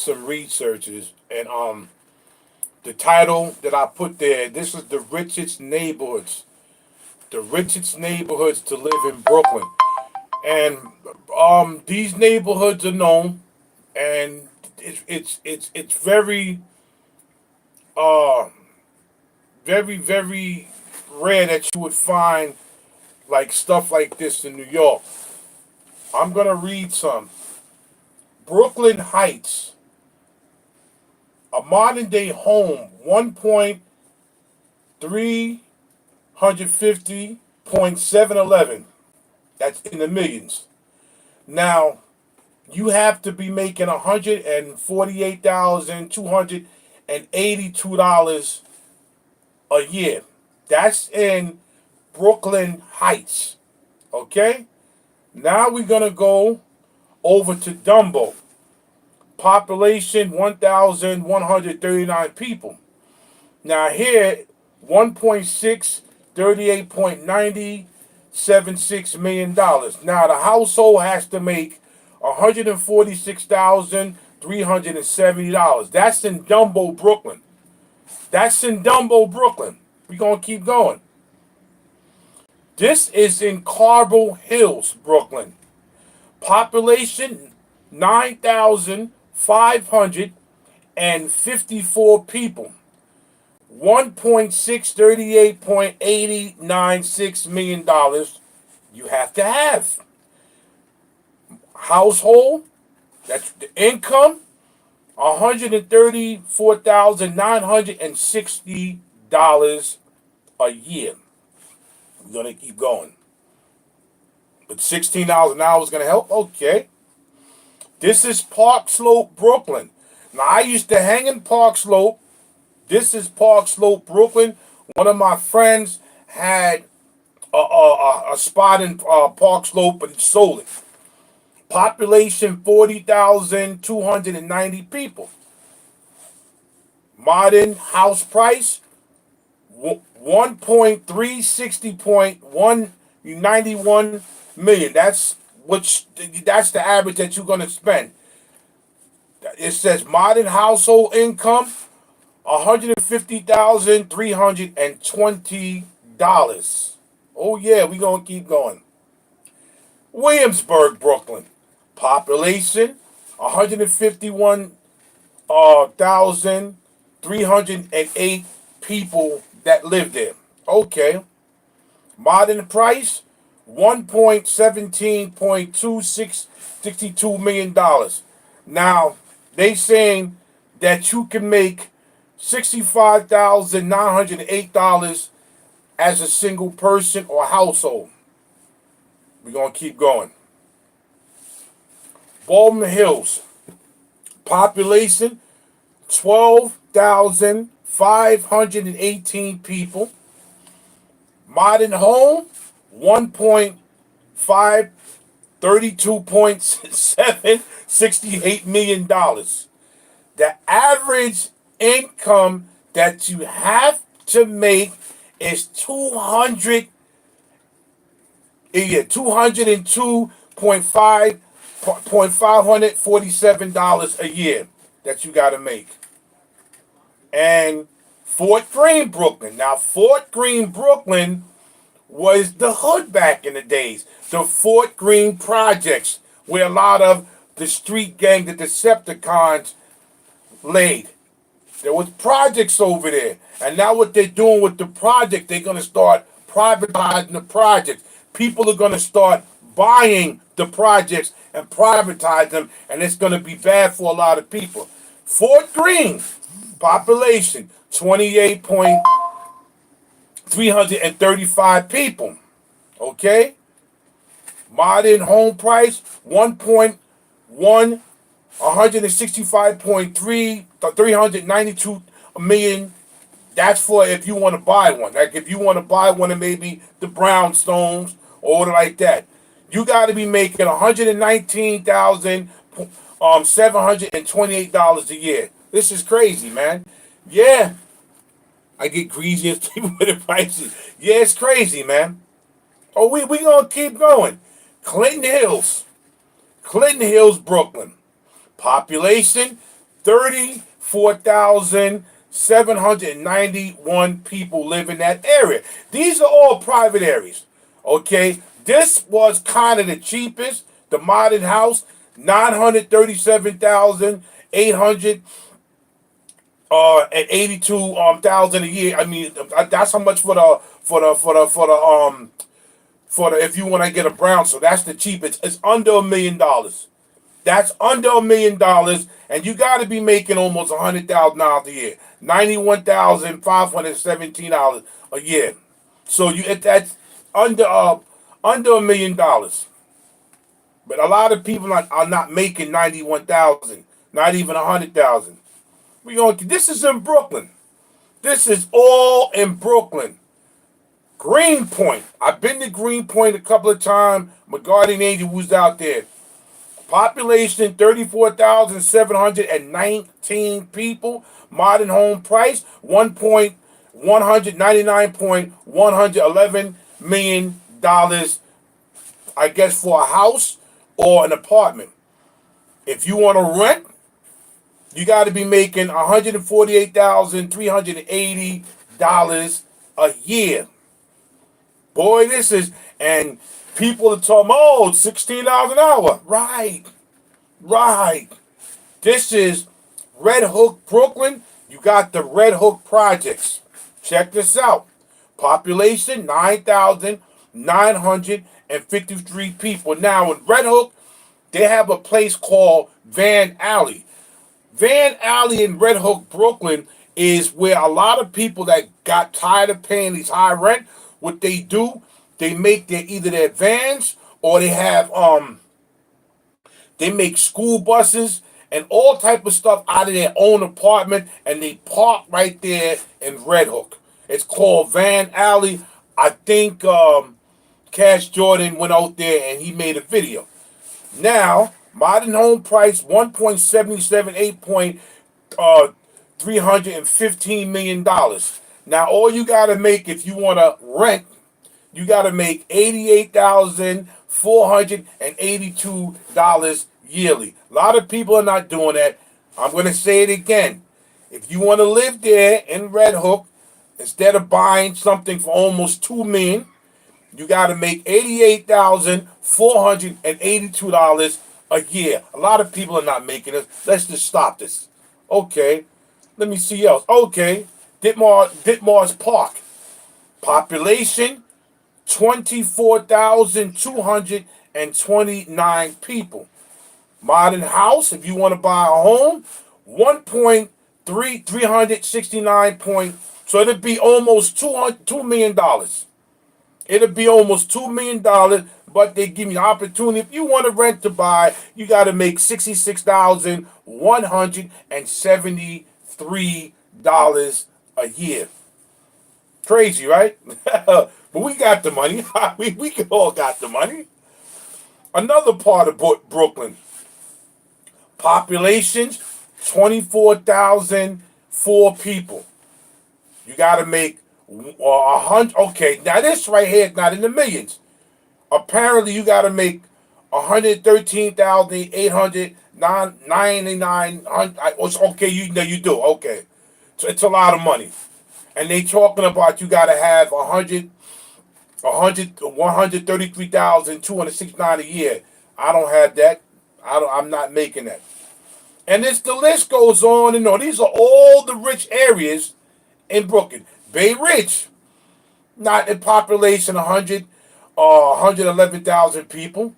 some researches, and the title that I put there, this is the richest neighborhoods to live in Brooklyn. And these neighborhoods are known, and it's very uh very rare that you would find like stuff like this in New York. I'm gonna read some. Brooklyn Heights, a modern day home, 1.350.711. That's in the millions. Now, you have to be making $148,282 a year. That's in Brooklyn Heights. Okay? Now we're going to go over to Dumbo. Population 1,139 people. Now here, 1.638.9076 million. Now the household has to make $146,370. That's in Dumbo, Brooklyn. That's in Dumbo, Brooklyn. We're gonna keep going. This is in Carbon Hills, Brooklyn. Population 9,554 people. $1.638.8096 million you have to have. Household, that's the income, $134,960 a year. We're gonna keep going. But $16 an hour is gonna help? Okay. This is Park Slope, Brooklyn. Now I used to hang in Park Slope. This is Park Slope, Brooklyn. One of my friends had a spot in Park Slope, but he sold it. Population 40,290 people. Modern house price 1.360.191 million. That's the average that you're gonna spend. It says modern household income $150,320. Oh yeah, we gonna keep going. Williamsburg, Brooklyn. Population 151,308 people that live there. Okay. Modern price $1.17.2662 million. Now they saying that you can make $65,908 as a single person or household. We're gonna keep going. Baldwin Hills, population 12,518 people. Modern home 1.532.768 million. The average income that you have to make is 202.547 dollars a year that you got to make. And Fort Greene, Brooklyn. Now Fort Greene, Brooklyn was the hood back in the days. The Fort Greene projects, where a lot of the street gang, the Decepticons, laid. There was projects over there. And now what they're doing with the project, they're going to start privatizing the projects. People are going to start buying the projects and privatize them, and it's going to be bad for a lot of people. Fort Greene, population 28,335 people. Okay? Modern home price 165.392 million. That's for if you want to buy one. Like if you want to buy one of maybe the brownstones or like that, you got to be making $119,728 a year. This is crazy, man. Yeah, I get greasy as people with the prices. Yeah, it's crazy, man. Oh, we gonna keep going. Clinton Hills, Brooklyn. Population 34,791 people live in that area. These are all private areas. Okay, this was kind of the cheapest. The modern house, 937,800 and 82 thousand a year. I mean, that's how much for the if you want to get a brown. So that's the cheapest. It's under $1 million. That's under $1 million, and you got to be making almost $100,000 a year, $91,517 a year. So that's under under $1 million. But a lot of people are not making 91,000, not even 100,000. We going. This is in Brooklyn. This is all in Brooklyn. Greenpoint. I've been to Greenpoint a couple of times. My guardian angel was out there. Population 34,719 people. Modern home price $199,111 million. I guess for a house or an apartment. If you want to rent, you got to be making $148,380 a year. Boy, this is, and people are talking, oh, $16 an hour. Right, right. This is Red Hook, Brooklyn. You got the Red Hook projects. Check this out. Population 9,953 people. Now in Red Hook, they have a place called Van Alley. Van Alley in Red Hook, Brooklyn is where a lot of people that got tired of paying these high rent, what they do, they make either their vans or they make school buses and all type of stuff out of their own apartment, and they park right there in Red Hook. It's called Van Alley. I think Cash Jordan went out there and he made a video. Now, modern home price 1.778 $315 million. Now, all you gotta make if you wanna rent, you gotta make $88,482 yearly. A lot of people are not doing that. I'm gonna say it again. If you wanna live there in Red Hook, instead of buying something for almost $2 million, you gotta make $88,482 a year. A lot of people are not making it. Let's just stop this. Okay. Let me see else. Okay. Ditmars Park. Population 24,229 people. Modern house, if you want to buy a home, 369 point. So it'd be almost $2 million. It'll be almost $2 million, but they give you the opportunity. If you want to rent to buy, you got to make $66,173 a year. Crazy, right? But we got the money. we all got the money. Another part of Brooklyn. Population, 24,004 people. You got to make 100. Okay, now this right here is not in the millions. Apparently, you got to make 113,899. Okay, you do. Okay, so it's a lot of money, and they talking about you got to have 133,269 a year. I don't have that. I'm not making that. And the list goes on and on. These are all the rich areas in Brooklyn. Bay Ridge, not in population 111,000 people.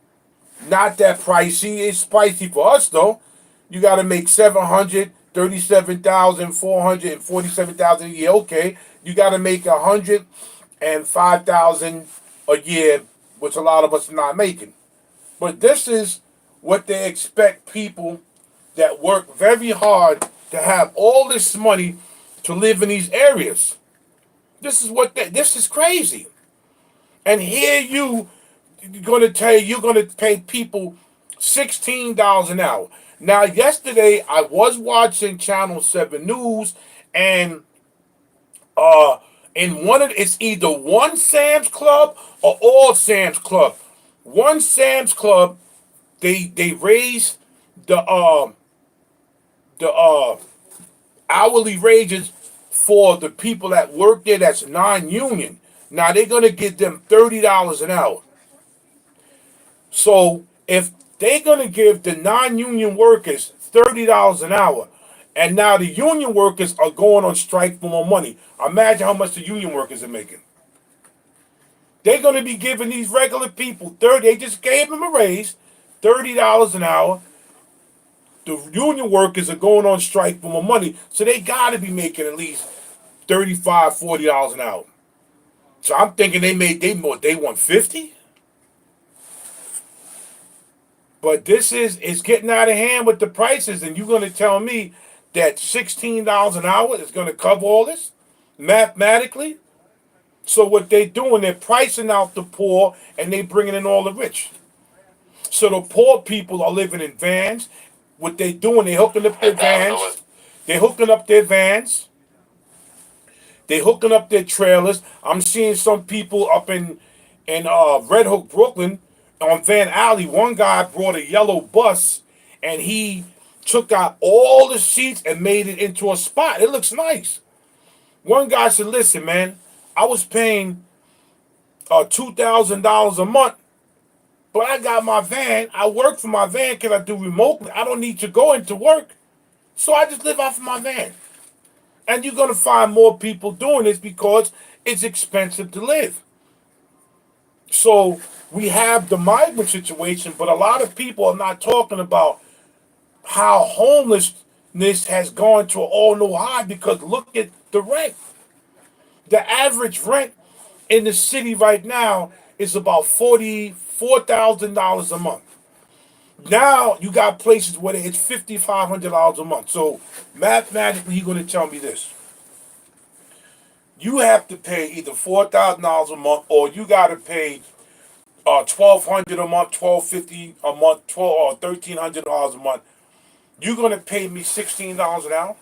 Not that pricey. It's pricey for us though. You got to make 737,447 a year. Okay, you got to make 105,000 a year, which a lot of us are not making. But this is what they expect people that work very hard to have all this money to live in these areas. This is crazy. And here you're going to pay people $16 an hour. Now, yesterday I was watching Channel 7 News, and it's either one Sam's Club or all Sam's Club. One Sam's Club, they raised the the hourly wages for the people that work there that's non-union. Now they're gonna give them $30 an hour. So if they're gonna give the non-union workers $30 an hour, and now the union workers are going on strike for more money, imagine how much the union workers are making. They're gonna be giving these regular people 30. They just gave them a raise, $30 an hour. The union workers are going on strike for more money, so they gotta be making at least 35, $40 an hour. So I'm thinking they want 50. But this is getting out of hand with the prices, and you're gonna tell me that $16 an hour is gonna cover all this mathematically? So what they doing, they're pricing out the poor and they bringing in all the rich. So the poor people are living in vans. What they doing, they hooking up their vans. They hooking up their vans. They hooking up their trailers. I'm seeing some people up in Red Hook, Brooklyn, on Van Alley. One guy brought a yellow bus, and he took out all the seats and made it into a spot. It looks nice. One guy said, "Listen, man, I was paying $2,000 a month, but I got my van. I work for my van because I do remotely. I don't need to go into work, so I just live off of my van." And you're gonna find more people doing this because it's expensive to live. So we have the migrant situation, but a lot of people are not talking about how homelessness has gone to an all-new high, because look at the rent. The average rent in the city right now is about $44,000 a month. Now you got places where it's $5,500 a month. So mathematically, you're going to tell me this: you have to pay either $4,000 a month, or you got to pay 1,200 a month, 1,250 a month, 12 or $1,300 a month. You're going to pay me $16 an hour.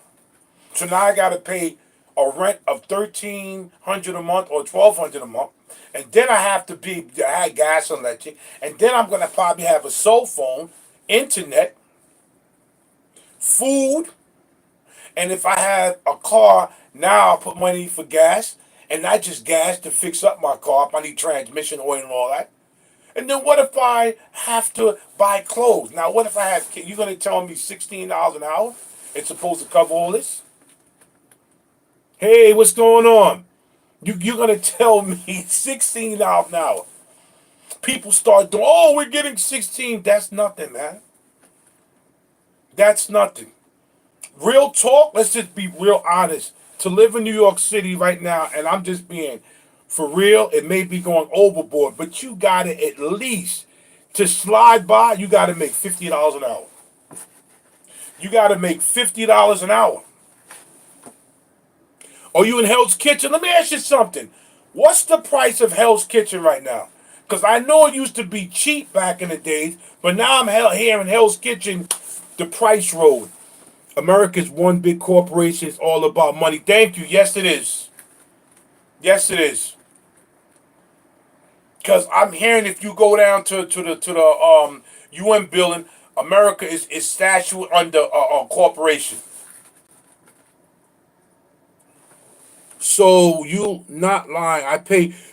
So now I got to pay a rent of $1,300 a month or $1,200 a month, and then I have to have gas and electric, and then I'm going to probably have a cell phone, internet, food, and if I have a car, now I'll put money for gas, and not just gas to fix up my car. If I need transmission oil and all that. And then what if I have to buy clothes? Now what if I have kids? You're going to tell me $16 an hour? It's supposed to cover all this? Hey, what's going on? You're going to tell me $16 an hour. People start doing, oh, we're getting 16. That's nothing, man. That's nothing. Real talk, let's just be real honest. To live in New York City right now, and I'm just being for real, it may be going overboard, but you got to at least, to slide by, you got to make $50 an hour. You got to make $50 an hour. Are you in Hell's Kitchen? Let me ask you something. What's the price of Hell's Kitchen right now? Because I know it used to be cheap back in the days, but now I'm here in Hell's Kitchen, the price road. America's one big corporation is all about money. Thank you. Yes, it is. Yes, it is. Because I'm hearing if you go down to the UN building, America is statued under a corporation. So you not lying.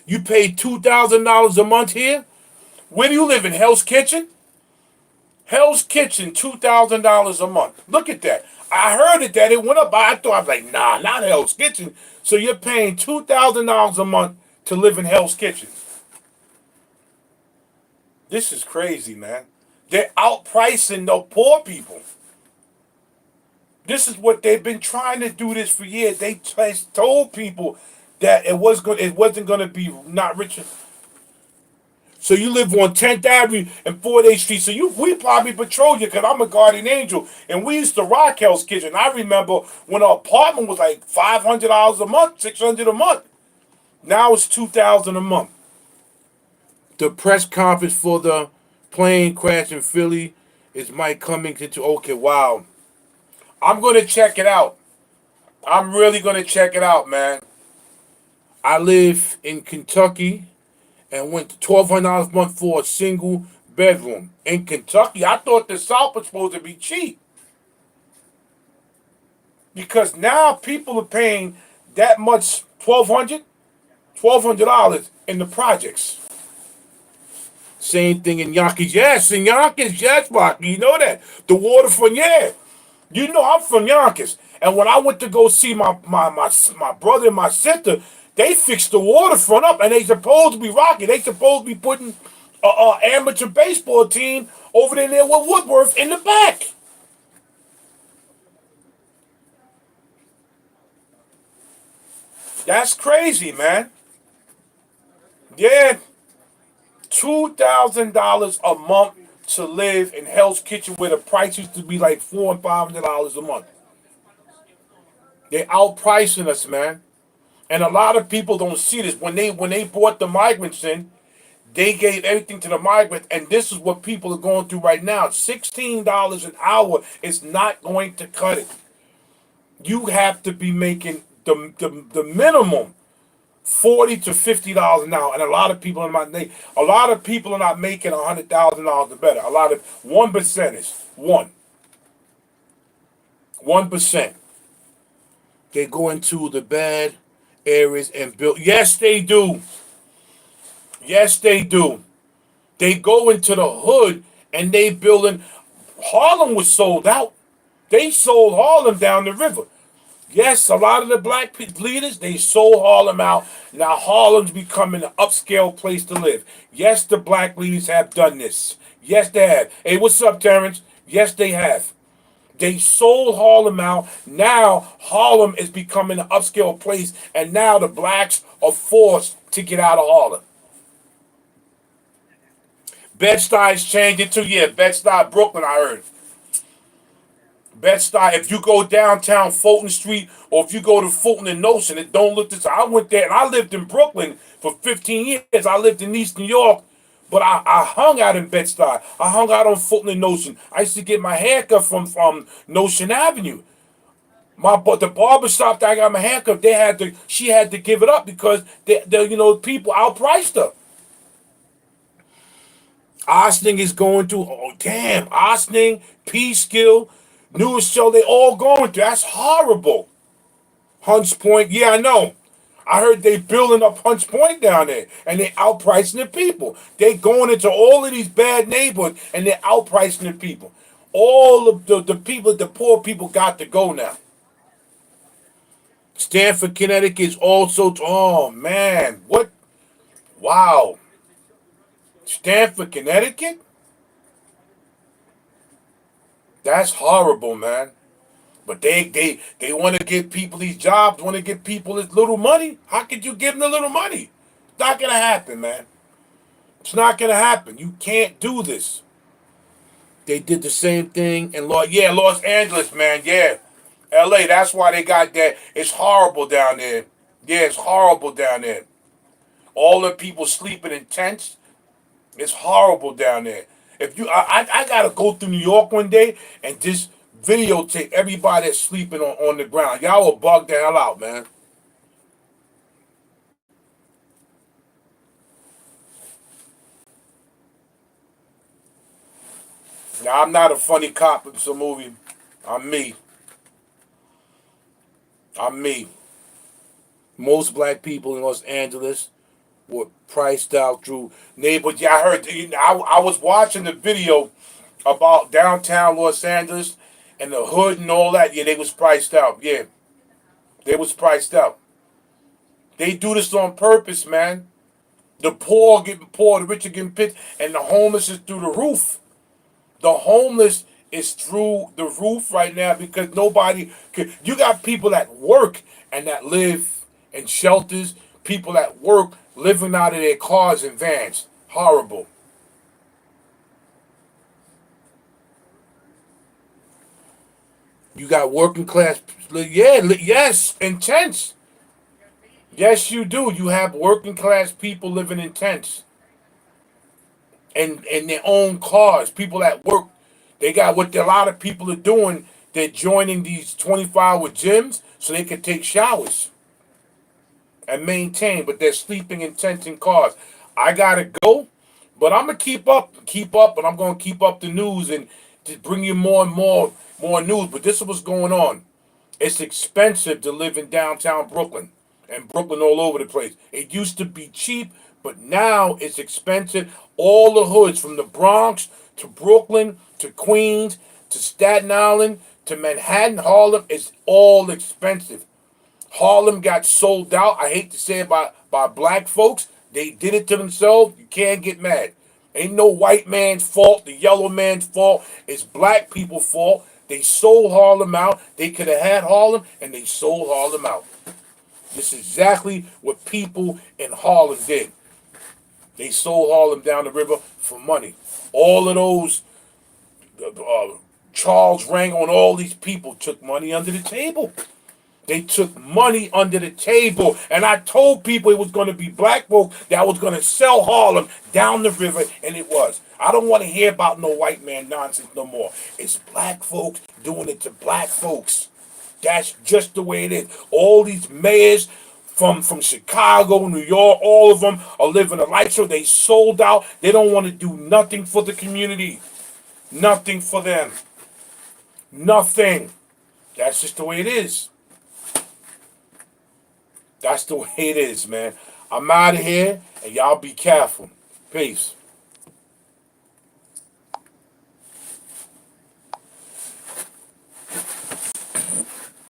You pay $2,000 a month here? Where do you live, in Hell's Kitchen? Hell's Kitchen, $2,000 a month. Look at that. I heard that it went up. I thought, I was like, nah, not Hell's Kitchen. So you're paying $2,000 a month to live in Hell's Kitchen. This is crazy, man. They're outpricing the poor people. This is what they've been trying to do this for years. They told people that it wasn't going to be not rich. So you live on 10th Avenue and 4th H Street. So we probably patrol you, because I'm a guardian angel. And we used to rock Hell's Kitchen. I remember when an apartment was like $500 a month, $600 a month. Now it's $2,000 a month. The press conference for the plane crash in Philly is Mike Cummings into, okay, wow. I'm going to check it out. I'm really going to check it out, man. I live in Kentucky and went to $1,200 a month for a single bedroom. In Kentucky, I thought the South was supposed to be cheap. because now people are paying that much $1,200 in the projects. Same thing in Yonkers. Yes, in Yonkers, yes, Rocky. You know that. The waterfront, yeah. You know I'm from Yonkers. And when I went to go see my brother and my sister, they fixed the waterfront up and they supposed to be rocking. They supposed to be putting a amateur baseball team over there with Woodworth in the back. That's crazy, man. Yeah, $2,000 a month to live in Hell's Kitchen where the price used to be like $400 and $500 a month. They're outpricing us, man. And a lot of people don't see this. When they brought the migrants in, they gave everything to the migrants, and this is what people are going through right now. $16 an hour is not going to cut it. You have to be making the minimum 40 to $50 an hour, and a lot of people are not making $100,000 or better. A lot of 1% is 1%. They go into the bad areas and build. Yes, they do. Yes, they do. They go into the hood and they building. Harlem was sold out. They sold Harlem down the river. Yes, a lot of the black leaders, they sold Harlem out. Now Harlem's becoming an upscale place to live. Yes, the black leaders have done this. Yes, they have. Hey, what's up, Terrence? Yes, they have. They sold Harlem out. Now Harlem is becoming an upscale place, and now the blacks are forced to get out of Harlem. Bed-Stuy is changing too. Yeah, Bed-Stuy, Brooklyn, I heard. Bed-Stuy, if you go downtown Fulton Street or if you go to Fulton and Notion, it don't look this. I went there and I lived in Brooklyn for 15 years. I lived in East New York, but I hung out in Bed-Stuy. I hung out on Fulton and Notion. I used to get my haircut from Notion Avenue. The barber shop that I got my haircut, she had to give it up because people outpriced her. Ossining is going through. Oh damn, Ossining, Peekskill, Newest Show, they all going through. That's horrible. Hunts Point, yeah, I know. I heard they building up Hunts Point down there, and they outpricing the people. They going into all of these bad neighborhoods, and they're outpricing the people. All of the people, the poor people, got to go now. Stanford, Connecticut is also. Oh man, what? Wow, Stanford, Connecticut. That's horrible, man. But they want to give people these jobs, want to give people this little money. How could you give them the little money? It's not gonna happen, man. It's not gonna happen. You can't do this. They did the same thing in Los Angeles, man. Yeah, L.A. That's why they got that. It's horrible down there. Yeah, it's horrible down there. All the people sleeping in tents. It's horrible down there. If you, I gotta go through New York one day and just videotape everybody that's sleeping on the ground. Y'all will bug the hell out, man. Now I'm not a funny cop. It's a movie. I'm me. I'm me. Most black people in Los Angeles were priced out through neighborhoods. Yeah, I heard. I was watching the video about downtown Los Angeles and the hood and all that. Yeah, they was priced out. Yeah, they was priced out. They do this on purpose, man. The poor getting poor, the rich are getting picked, and the homeless is through the roof. The homeless is through the roof right now because nobody. You got people that work and that live in shelters. People that work living out of their cars and vans. Horrible. You got working class. Yeah, yes, intense. Yes, you do. You have working class people living in tents and in their own cars. People at work, they got what a lot of people are doing. They're joining these 24-hour gyms so they can take showers and maintain, but they're sleeping in tents and cars. I gotta go, but I'm gonna keep up, and I'm gonna keep up the news and just bring you more and more news. But this is what's going on. It's expensive to live in downtown Brooklyn and Brooklyn all over the place. It used to be cheap, but now it's expensive. All the hoods from the Bronx to Brooklyn to Queens to Staten Island to Manhattan, Harlem, it's all expensive. Harlem got sold out. I hate to say it by black folks. They did it to themselves. You can't get mad. Ain't no white man's fault, the yellow man's fault. It's black people's fault. They sold Harlem out. They could have had Harlem, and they sold Harlem out. This is exactly what people in Harlem did. They sold Harlem down the river for money. All of those Charles Rangle and all these people took money under the table. They took money under the table. And I told people it was going to be black folk that was going to sell Harlem down the river, and it was. I don't want to hear about no white man nonsense no more. It's black folks doing it to black folks. That's just the way it is. All these mayors from Chicago, New York, all of them are living a life so they sold out. They don't want to do nothing for the community. Nothing for them. Nothing. That's just the way it is. That's the way it is, man. I'm out of here, and y'all be careful. Peace.